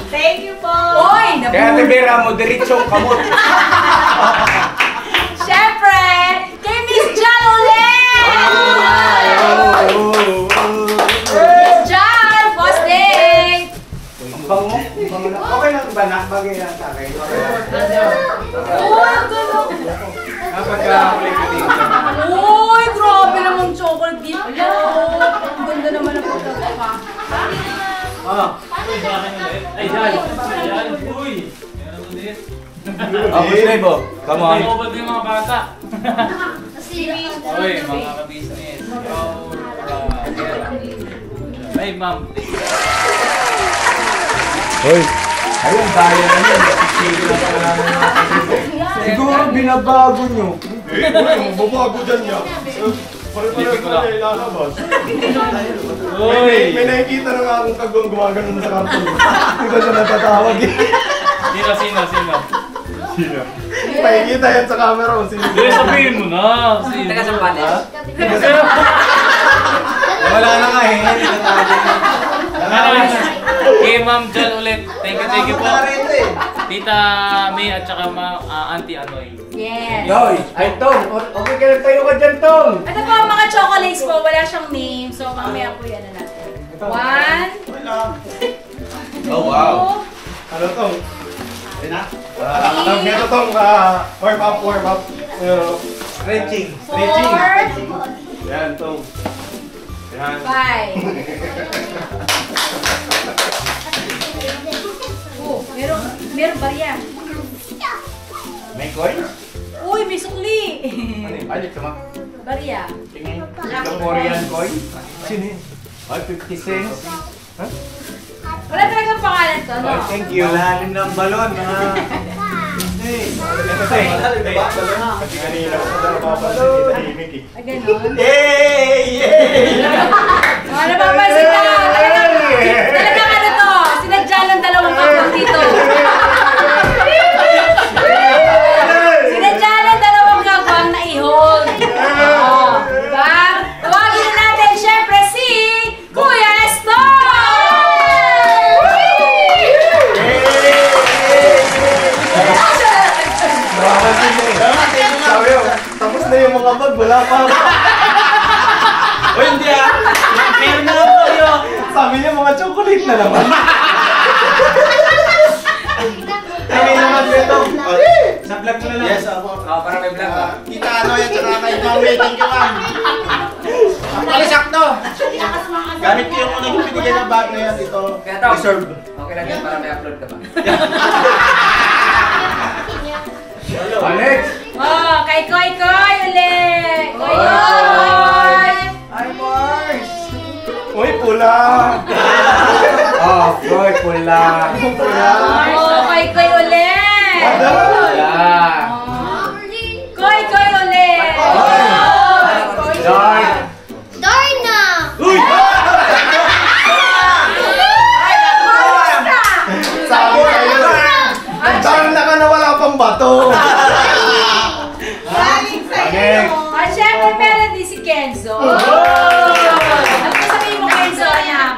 Thank you po. Oy, Kaya Ate Vera, moderitsong kamot. Siyempre, kay Miss Jan ulit! Miss Jan, first date! Okay lang ba na? Bagay lang sa akin. Uy, ang gano'n! Uy, grabe naman chocolate gift ko. Ang ganda naman ang pagkakapa. Ay, yan. Uy! Meron ulit. Ako Slebo, come on. Umubad yung mga bata. Uy, Uy, mga ka-business. Ay, ma'am. Hoy, ayun, tayo na yun. Siguro binabago nyo. Babago dyan niya. Bibig ko lang. Ilalabas. Uy! May nakikita na nga akong kagawang gumagano sa karton. Hindi ko siya natatawag eh. Sino? Makikita yan sa camera kung sino. Hindi, sabihin mo na. Sino? Taga Sambales. Wala na nga eh. Kay Ma'am Jan ulit. Thank you po. Tita May at saka Auntie Anoy. Yes. Yoy, ay Tom, okay ka na tayo ka dyan, Tom. Ito po ang mga chocolates po, wala siyang name. So, mamaya po yan na natin. 1, Oh, wow. Ano tong? Ito tong warm up. Stretching. 4, Yan tong. Yan. 5. Oh, meron barya. May coins? Uy, may sukli. Ano yung balik sama? Barya. Tingin. The Korean coin? Sino yun? Ay, 50 cents. Huh? Wala talagang pangalan to, no? Oh, thank you. Malalim ng balon ha. Hindi. Ito tayo. Kasi kanina ako na napapansin ni Tahimik eh. Ay, ganon. Yay! Mga napapansin ka. Talagang ano to, sinadya ng dalawang kapag dito. Sinadya ng dalawang kapag na i-hold. Oh, diba? Tawagin na natin, syempre, si Kuya Estor! Sabi ko, tapos na yung mga bag, wala pa. Uy, hindi ah! Meron na ako yun! Sabi niya mga chocolate na naman. May naman dito. Sa vlog ko na lang. Yes, ako. Para may vlog ba? Kita ano yan, tsaka kay Mami, thank you ma'am. Actually, sakto. Gamit ko yung unang pinigay na bag na yan, ito. Kaya Tom, Reserve. okay lang yan para may upload ka ba? Alex! Oh, kay Koy Koy ulit! Koy Koy! Hi, Mars! Uy, pula. Oh, Koy, pula. Oh, Koy Koy ulit! Pula. Koy Koy ulit! Dark. Darna! Uy! Sabi kayo. Nagdaan na ka na wala pang bato. Galing Alex. At syempre, meron din si Kenzo. Ano ba sabihin mo, Kenzo, anak?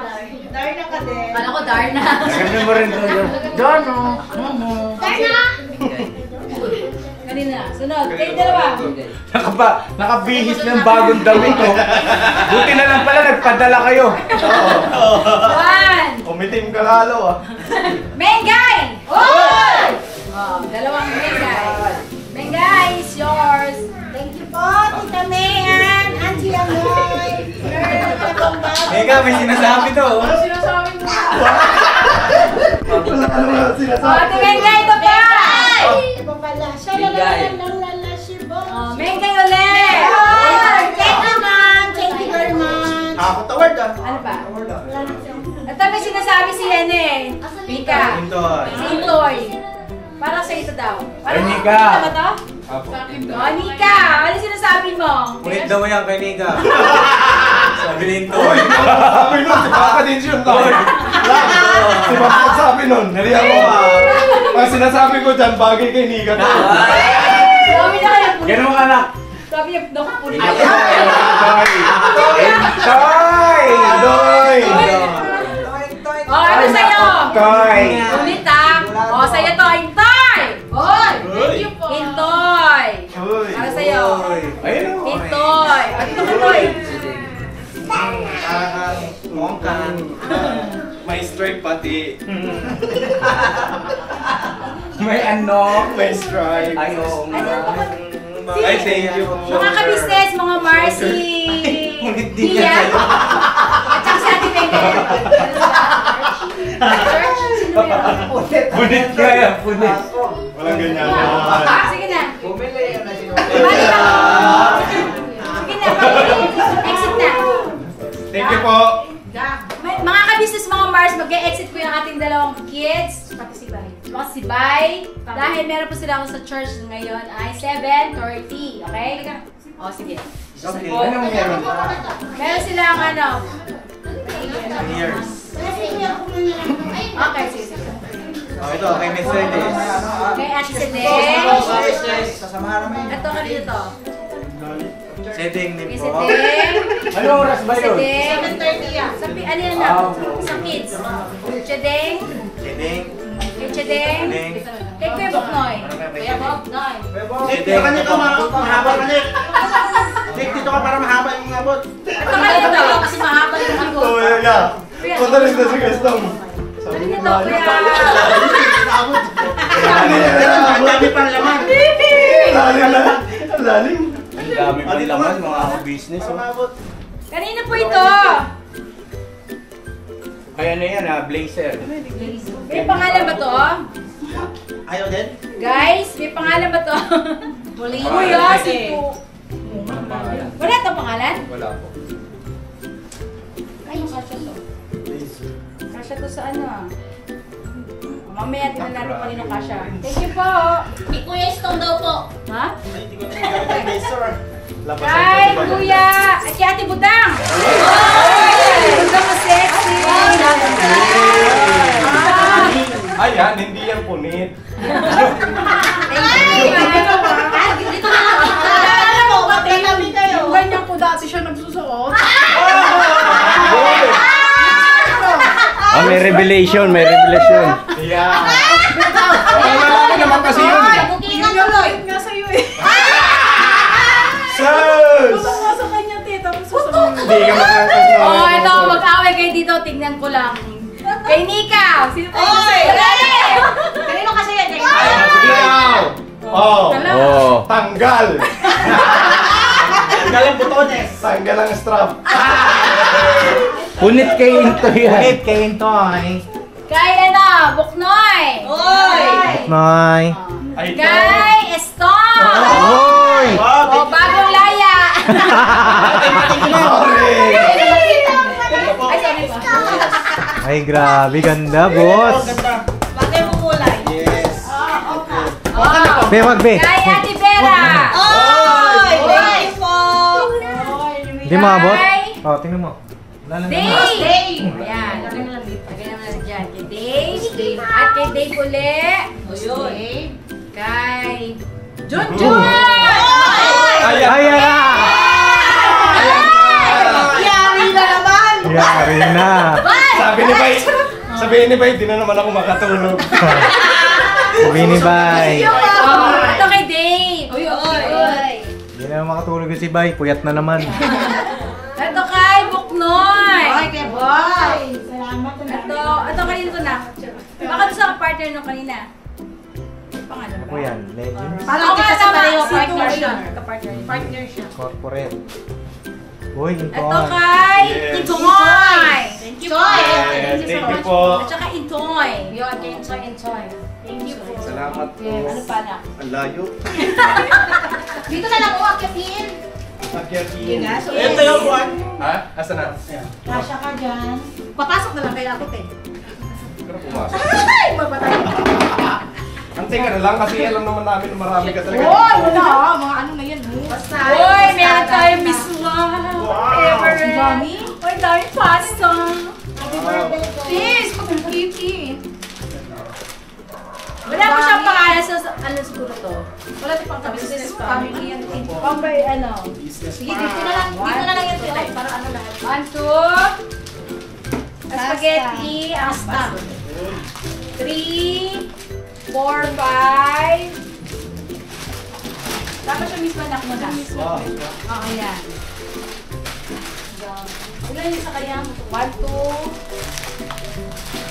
Darna ka din. Kala ko Darna. Naganda mo rin doon. Darno. Darna! Kanina. Sunod. Kayo dalawa. Nakabihis ng bagong damit ko. Buti na lang pala nagpadala kayo. 1. Umitim ka lalo ah. Mengay! Oh, dalawang Mengay. Mengay is yours. Thank you po, Tita May and Auntie Anoy. Mega, may sinasabi to. Ano sinasabi mo? Wala ka naman Oh, sinasabi. Ate Mengay, ito pa! Iba pala. Siya Bigay. Oh, Mengay ulit! Thank you, ma'am. Thank you very much. Ako taward ah. Ano pa? Ito may sinasabi si Hene. Mika. Si Intoy. Parang sa ito daw. Parang Ay, Nika. Nika ba to? Oh, Nika. Ano sinasabi mo? Kulit daw yan kay Nika. Sabi ni Intoy. Sabi nun, si Baka din siya. Si Baka sabi nun, nariyan mo ka. Ang sinasabi ko dyan, bagay kay Nika. Sabi na kayo. Ganun ka anak. Sabi niya, naku, punit. Toy! Oh, ano sa'yo? Toy! Ulit ah. Oh, sa'yo to, Intoy! Hoy! Thank you po. Intoy! Para sa'yo. Ayun o. Intoy! Ano ito, Intoy? Mongkan. May stripe pati. May ano? May stripe. Ay, oo nga. Ay, thank you. Mga kabisnes, mga Marcy! Tia! At saka si Ate Bebe. Church? Sino yun? Punit kaya, punit. Walang ganyan. Sige na. Bumili yun na sino. Sige na, exit na. Thank you po. Mga kabisnes, mga Mars, mag-exit po yung ating dalawang kids. Pati si Bay. Mga si Bay. Dahil meron po sila ako sa church ngayon ay 7:30. Okay? O, sige. Okay. Anong meron? Meron silang ano. Years. Okay, sige. Oh, ito, kay Mercedes. Okay, Ate Sedeng. Sasamahan namin. Ito, kanino to? Setting din Kay po. Sedeng. Anong oras ba yun? Sedeng. 7:30 yan. Ano yan na? Sa kids. Sedeng. Setting. Kay Sedeng. Setting. Kay Kuya Boknoy. Kuya Boknoy. Dito ka nito, mahaba ka nito. Dito ka para mahaba yung abot. Ito kanino to? Kasi mahaba yung ako. Oh, yeah. Punta rin na si Gastong. Kanino to, Kuya? Ang dami pang laman. Lalim na. Ang lalim. Ang dami pa laman, mga business. Kanino po ito? Ay, ano yan ha? Blazer. May pangalan ba to? Ayaw din? Guys, may pangalan ba to? Kuya, si po. Wala itong pangalan? Wala po. Ay, kasya to. Kasya to sa ano ah. Mamaya tingnan natin pa rin ang kasya. Thank you po. Kay Kuya Stone daw po. Ha? Labasan Kay ko ba? Kuya! At kay Ate Budang! Ate Budang mo sexy! Ayan, hindi yan punit. Dito na lang. Alam mo, magkatabi kayo. Ganyan ko dati siya nagsusuot. Oh, may revelation, may revelation. Yeah. Ang lalaki naman kasi yun. Buking ka tuloy. Nga sa'yo eh. Sus! Gusto nga sa kanya, tita. Susunod. Hindi ka makakasama. Oh, ito, mag-away kayo dito. Tignan ko lang. Kay Nika! Sino tayo Oy! sa'yo? Kanino kasi yan? Sige now! Oh! Oh. Tanggal! Tanggal ang butones. Tanggal ang strap. Punit kay Into yan. kay Intoy. Kay ano, Buknoy! Oy! Noy. Ay, ito. Kay Eston! Hoy! O, bagong laya! Sorry! Ay, sorry ba? Ay, grabe. Ganda, boss. Bagay mo kulay. Yes. Oh, Be, wag, be. kay Ate Vera! Oy! Thank you po. Hindi maabot? Kay Oh, tingnan mo. Dave! Dave! Ayan, lagay mo lang dito. Lagay naman lang dyan. Kay Dave. At kay Dave uli. Dave. Kay Junjun! Ayan! Ayan! Yari na naman! Yari na. Sabi ni Bay, di na naman ako makatulog. Sabi ni Bay. Oh, ito kay Dave. Uy, Hindi na makatulog si Bay. Puyat na naman. Ito kay Buknoy. Ay, kay boy! Salamat na. Ito kanino to na? Baka doon sa partner nung kanina. Pangalan Ano ba? po yan? Legends? Parang Oo kita nga, sa tama. pareho, Si partner Kuya. siya. Kapartner niya. Partner siya. Corporate. Uy, ito. Ito kay Yes. Intoy. Thank you, Joy! Thank you po. At saka Intoy. Yun, kay Intoy. Thank you po. Salamat po. Ano pa na? Ang layo. Dito na lang uwakyatin. Akyat nga, so Ito yung buwan. Ha? Asa na? Kasya ka dyan. Papasok na lang kay ako, te. Pero pumasok. Ay! Mapatay. Antay ka na lang kasi alam naman namin na marami ka talaga. Wala ah. Mga ano na yan. Basta. Uy, meron tayong Miss Wow. Wow. Everett. Dami. Uy, dami pasta. Happy birthday to Sis, pag-kiki. Wala po siyang pangalan sa ano siguro to. Wala din pang business family yan. Pambay, ano? Sige, dito na lang yung tito. Para ano lahat. 1, 2. Spaghetti, asta. 3, 4, 5. Dapat siya mismo anak mo na. Oo, yan. Ilan yung sa kanya? 1, 2,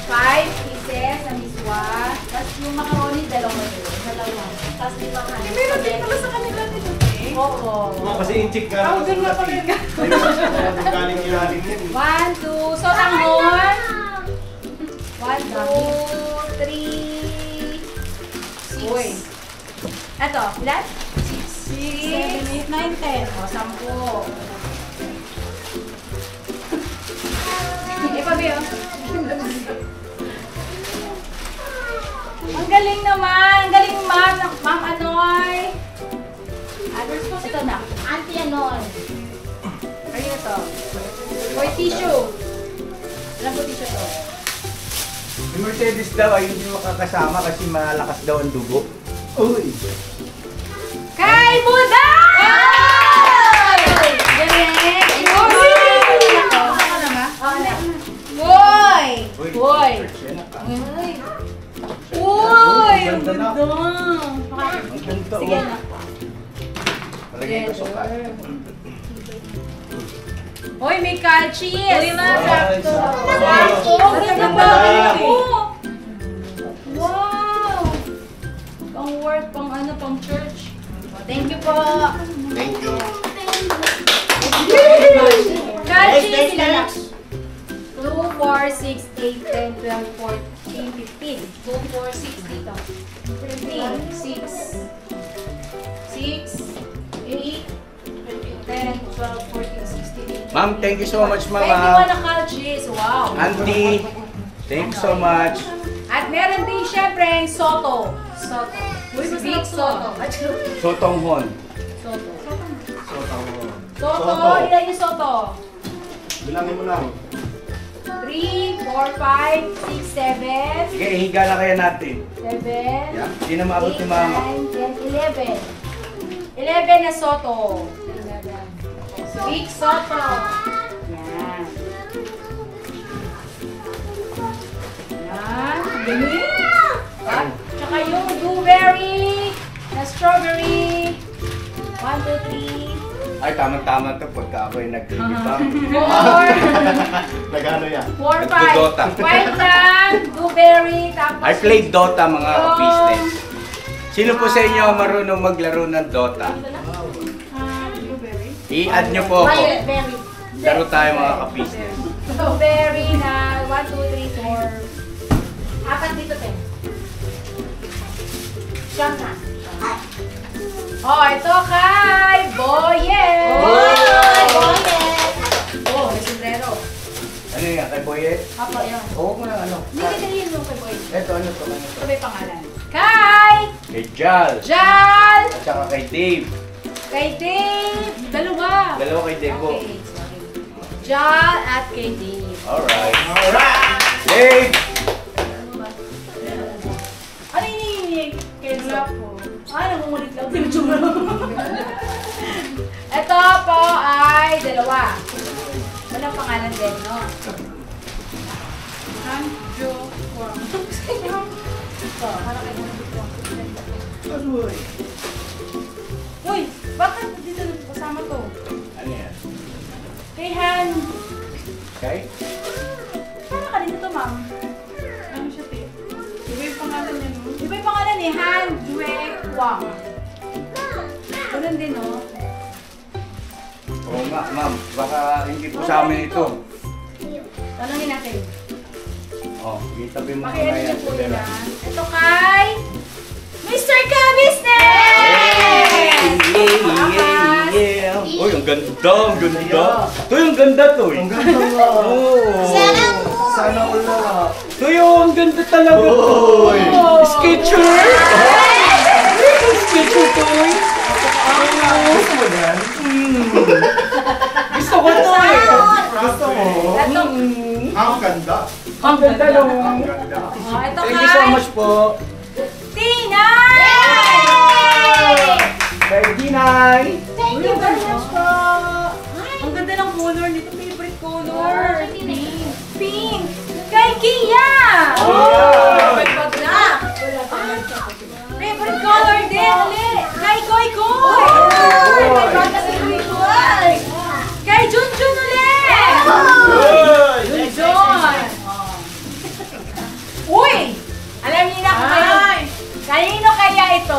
5 pieces na miswa. Tapos yung macaroni, dalawa. Tapos yung macaroni. Meron din pala sa kanila nito. Oo. Kasi in-check ka. Oh, ganun nga pala yun. Galing yung aling yan. 1, 2. So, tanghon. 1, 2, 3, 6. Uy. Eto, ilan? 6, 7, 8, 9, 10. O, 10. Ipabi, oh. Ang galing naman. Ang galing, ma'am. Ma'am Anoy. Ito na. Auntie Anoy. Ayun na to. Boy, tissue. Alam ko tissue to. Si Mercedes daw ay hindi makakasama kasi malakas daw ang dugo. Uy! Kay Buda! Galing! Boy! Boy! Uy! Ang ganda! Ang ganda, Sige oh. na. Palagay ko sa kat. Uy, may calchis! Uy, na, sakto! Wow. Ang ganda ba? Wow! Pang work, pang ano, pang church. Thank you po! Thank you. Calchis! Ilan? 2, 4, 6, 8, 10, 12, 14, 15. 2, 4, 6 dito. 15, 6, 8, 10, 12, 14, 16, 18. Ma'am, thank you so much, ma'am. 21 na calchis. Wow. Auntie, thank you so much. At meron din syempre soto. Soto. Big soto. Sotonghon. Soto. Soto. Ilan yung soto? Bilangin mo lang. 3, 4, 5, 6, 7. Sige, higa na kaya natin. 7. Yeah. Hindi na maabot ni mama. 9, 10, 11. 11 na soto. Big soto. Yan. Yan. Galing. At tsaka yung blueberry na strawberry. 1, 2, 3. Ay, tama-tama to pagka ako ay nag-ibang. 4. Nagano yan? 4, 5. Nagdo-Dota. White lang, blueberry, tapos... I played Dota, mga yung- ka-business. Sino po sa inyo marunong maglaro ng Dota? Blueberry? I-add nyo po ako. Violet berry. Laro tayo, mga ka-business. Blueberry na 1, 2, 3, 4. Apat dito, te. Siyam na. Oh, ito kay Boyet! Oh, may sombrero. Ano yan, kay Boyet? Apo, yan. Oo mo lang, ano? Hindi ka dali yung kay Boyet. Ito, ano to? Ito may pangalan. Kay Kay Jal. Jal! At saka kay Dave. Kay Dave! Dalawa! Dalawa kay Dave po. Okay, sorry. Jal at kay Dave. Alright. Dave! Ano yung kay Zap po? Ah, nangungulit lang. Pinitsura. Ito po ay dalawa. Walang pangalan din, no? Hanjo Kwang. Ito, para kay Hanjo Kwang. Uy, bakit dito kasama to? Ano yan? Kay Han. Kay? Paano ka dito to, ma'am? Ano siya, te? Iba yung pangalan niya, no? Di ba yung pangalan ni Han Jue Kwang? Ganun din, no? Oo nga, ma'am. Baka hindi po sa amin ito. Tanungin natin. Oh, itabi mo Pakiano na niyo yan. po yan. Ito kay Mr. Ka Business! Yeah. Uy, ang ganda, ang ganda. Uy, ang ganda to. Ang ganda nga. Oh. Sana all na nga. Uy, oh, ang ganda talaga to. Uy. Sketcher. Sketcher to. Gusto mo yan? Gusto ko to eh. Gusto mo? Ito, Ang ganda. Ang ganda lang. Ang ganda. ito Thank you so kay much po. Tina! Kay Ginay. Thank you very much po. Ang ganda ng color nito. Favorite color. Pink. Kay Kia. Favorite na. Favorite color din. Ulit. Kay Koy Koy. May bag na si Koy Koy. Kay Junjun ulit. Junjun. Uy! Alam niyo na kung kanino kaya ito?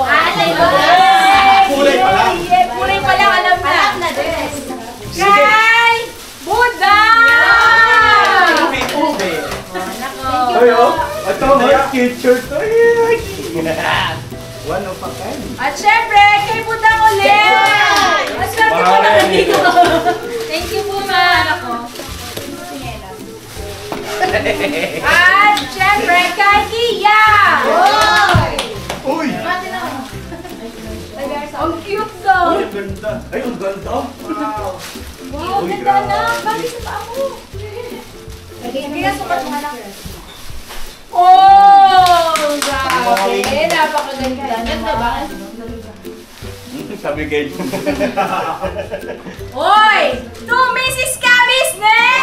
Kulay pa lang. Kulay pa lang, alam na. Alam na din. Kay Buddha! Ay, oh. Ito, may future to. One of a kind. At syempre, kay Buddha ulit! At syempre ko na dito. Thank you po, ma. At syempre, kay Kia! Uy! Ang cute daw! Ay, ang ganda. Ay, ang ganda. Wow, ganda na! Bakit sa paa mo? Kaya sukat mo na. Oh! Grabe! Napakaganda naman. Sabi kayo. Hoy! To Mrs. Ka Business!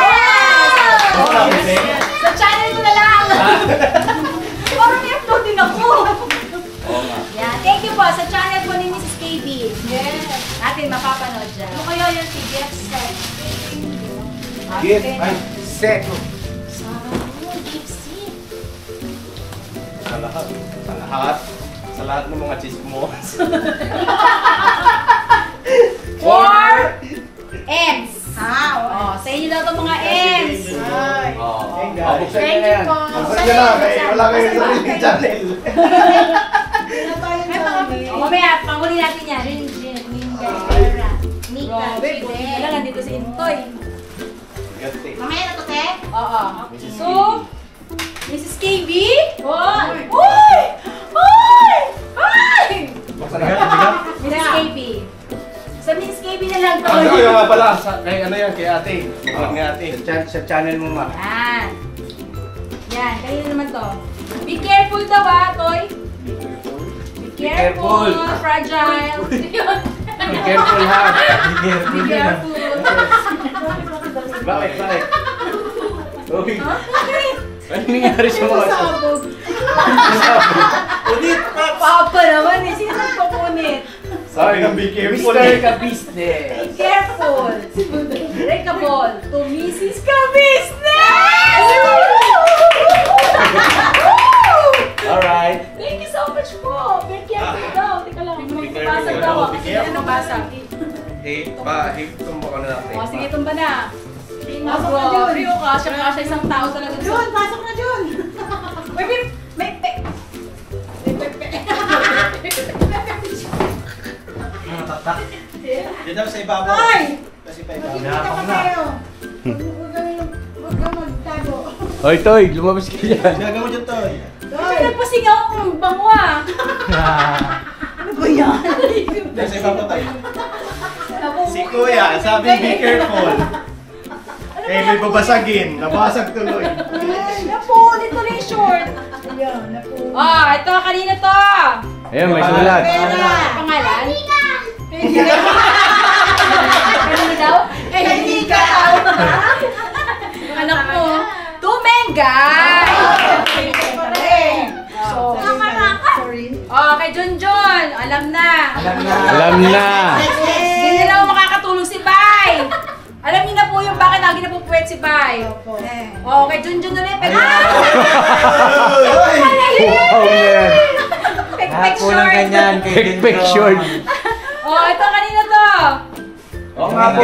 Sa channel ko na lang! Parang i-upload din ako! Yan, thank you po sa channel po ni Mrs. KB. Yes. Natin mapapanood dyan. Ano kaya yung si Jeff Set? Gift. Ay, set. Sa lahat. Sa lahat. Sa lahat ng mga chismos. 4 M's. Oh, sa inyo daw itong mga M's. Buksan niyo na yan. Buksan niyo lang. Wala kayo sa sarili channel. Oh, mamaya, panghuli natin yan. Nika, Grabe, buti na lang nandito si Intoy. Mamaya na to, te? Oo. So, Mrs. KB? Uy! Uy! Uy! Uy! Buksan na. Bigat. Mrs. KB. Sa Mrs. KB na lang to. Ano yung nga pala? Kay ano yan? Kay ate. Buksan nga ate. Sa channel mo, ma. Yan. Yan, kanina naman to. Be careful daw Toy. Be careful. Fragile. Be careful, ha. Be careful. Bakit? Uy. Okay. Ano nangyari sa mga ito? Ulit! Papa naman eh. Sino nagpapunit? Sabi ng be careful. Mr. Ka Business. Be careful. Breakable to Mrs. Ka Business! Alright. Thank you so much po. Be careful daw. Teka lang. May basag daw. Be Kasi careful. ano basag? Tumbo ka na natin. O, sige, tumba na. Pasok na dyan. Rio ka. Siya isang tao talaga. Jun, pasok na Jun! May Diyan daw sa ibabaw. Ay! Kasi pa ibabaw. Magkikita pa tayo. Huwag kang magtago. Hoy, Toy, lumabas ka dyan. Gagawin mo dyan to. Ay, nagpasingaw akong bango ah. Ano ba yan? Diyan sa ibabaw tayo. Si Kuya, sabi be careful. Eh, may babasagin. Nabasag tuloy. Napunit tuloy yung short. Ah, ito, kanina to. Ayan, may sulat. Pangalan? Kanina daw? Kanina daw. Yung anak mo. Tumengay! Oh, kay Junjun. Alam na. Alam na. Hindi na ako makakatulong si Bay. Alam niyo na po yung bakit lagi na po puwet si Bay. Oh, kay Junjun ulit. Wow na yan. Pek-pek short. Pek-pek short. Oh, ito kanina to. Oo nga po,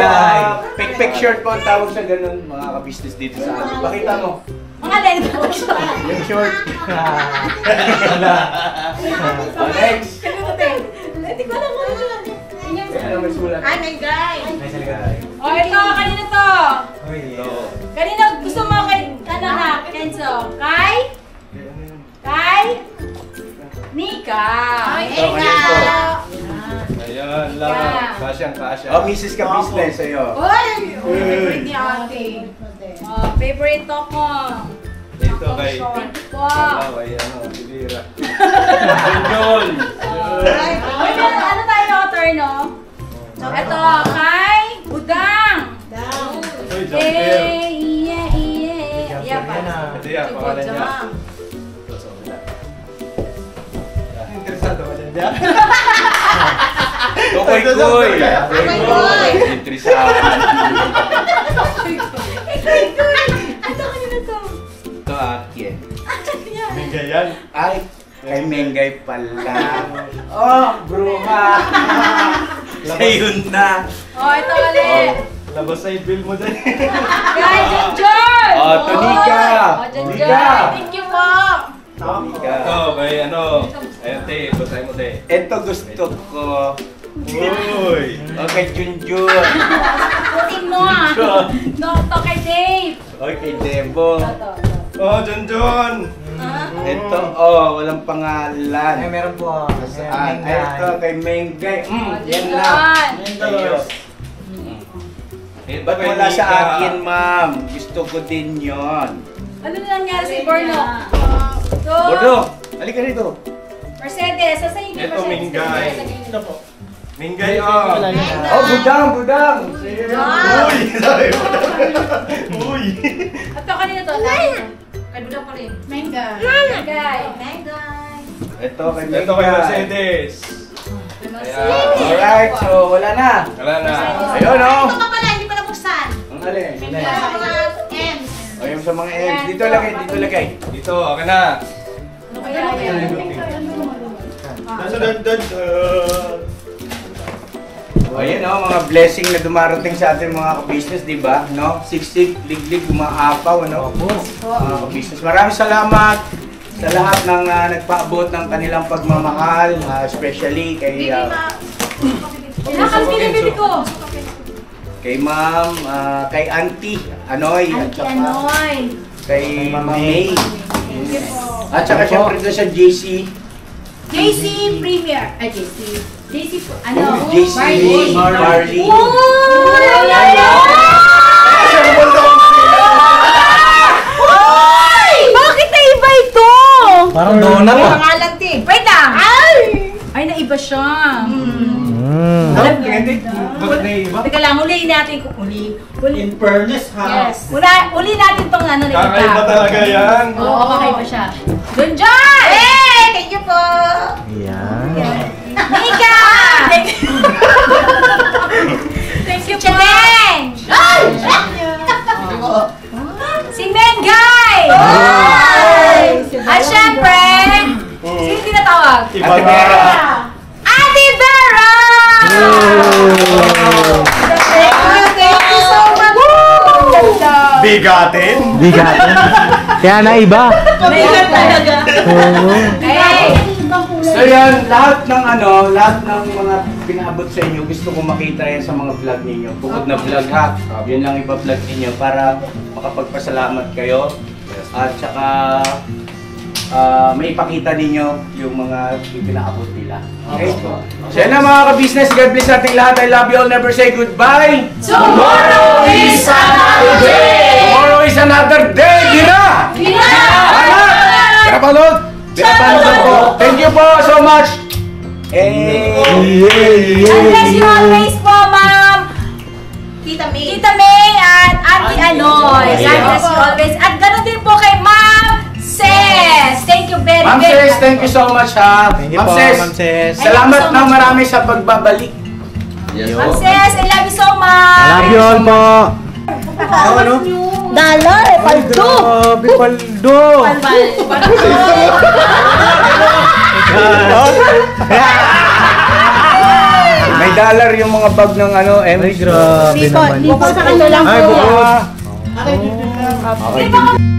pek-pek short po ang tawag sa ganun mga ka-business dito sa atin. Pakita mo. Mga pek short. Yung short. Next. Hindi ko alam mo. Ano may sulat? Ay, my guy! Oh, ito, kanina to. Kanina gusto mo kay, ano na, Kenzo? Kay? Nika. Ito, kanina to. Ayan lang. Kasyang kasya. Oh, Mrs. Ka Business sa'yo. Uy! Favorite ni ate. Oh, favorite to ko. Ito kay... Thank you po. Ayan o, silira. Junjun! Uy, ano tayo, 30? no? Ito, kay Udang. Yeah, pa. Ito yan, pangalan niya. Interesado ka dyan? Tukoy Koy. Interesado. Ito, kanina to. Ito akin. Mingga yan. Ay, kay Mengay pala. Oh, bruma. Sayun na. Oh, ito ulit. Labas sa bill mo dyan. Kay Junjun. Oh, Tonika. Oh, Junjun. Thank you po. Tonika. Ito, kay ano. Ayun, te. Basay mo, te. Ito gusto ko. Uy. Okay, Junjun. Putin mo ah. No, ito kay Dave. Okay, Debo. Ito. Oh, Junjun. Ito, oh, walang pangalan. Ay, meron po. Ito kay Mengay. Yan Junjun. lang. Ayun. Ito Ba't kay wala sa Nika. akin, ma'am? Gusto ko din yon. Ano na nangyari si Borno? So, Bordo, halika rito. Mercedes, saan yung Ito, Mercedes? Minggay. Minggay, oh. Oh, budang, budang. Uy! Sabi mo na. Uy! Ito kanina to. Kay Budang pa rin. Mengay. Mengay. Ito kay Mengay. Ito kay Mercedes. Alright, so wala na. Wala na. Ayun, oh. Ito ka pala, hindi pa nabuksan. Ang alin? Sa mga M's. O, yung sa mga M's. Dito lagay, dito lagay. Dito, okay na. Ano kaya yan? Dun. O, yun, oh, mga blessing na dumarating sa ating mga ka-business, di ba? No? Siksik, liglig, umaapaw, ano? Mga ka-business. Maraming salamat sa lahat ng nagpaabot ng kanilang pagmamahal, especially kay Nakal pinibili ko. kay Ma'am, kay Auntie Anoy, at Auntie saka Anoy. kay Mama May. At saka syempre doon sa JC. JC Premier. Ay, JC. JC, ano? JC Marley. Bakit naiba ito? Parang donut ah. Pangalan din. Wait lang. Ay, naiba siya. Alam niyo, hindi. Bakit na iba? Teka lang, ulihin natin kung uli. In fairness ha. Yes. Uli natin tong ano na Kakaiba talaga yan. Oo, kakaiba siya. Junjun! Hey! Thank you po! Yan. Nika! Thank you, Challenge! Si Mengay! At syempre, sino tinatawag? Iba Ate na. Vera. Ate Vera! Thank you so much! Bigatin. Bigatin. Kaya na iba. Bigat talaga. Hey! So yan, lahat ng mga pinaabot sa inyo, gusto ko makita yan sa mga vlog ninyo. Bukod na vlog ha, yun lang iba-vlog ninyo para makapagpasalamat kayo. At saka may ipakita ninyo yung mga pinaabot nila. Okay? So yan na mga ka-business, God bless natin lahat. I love you all, never say goodbye. Tomorrow is another day! Tomorrow is another day! Dina! Pinapanood! Pinapanood po! Thank you po so much! God bless you always po, Ma'am Tita May. Tita May at Auntie Anoy. God bless you always. At ganoon din po kay Ma'am Ses. Thank you very Ma'am much. Ses, thank you so much ha! Thank you po, Ma'am Ses. Salamat ng marami sa pagbabalik. Ma'am Ses, I love you so much. I love you all po. Ano? Dollar, paldo. Grabe, paldo. May dollar yung mga bag ng ano, M. Ay, grabe naman. Di po sa kanila lang po. Ay, bukod. Okay.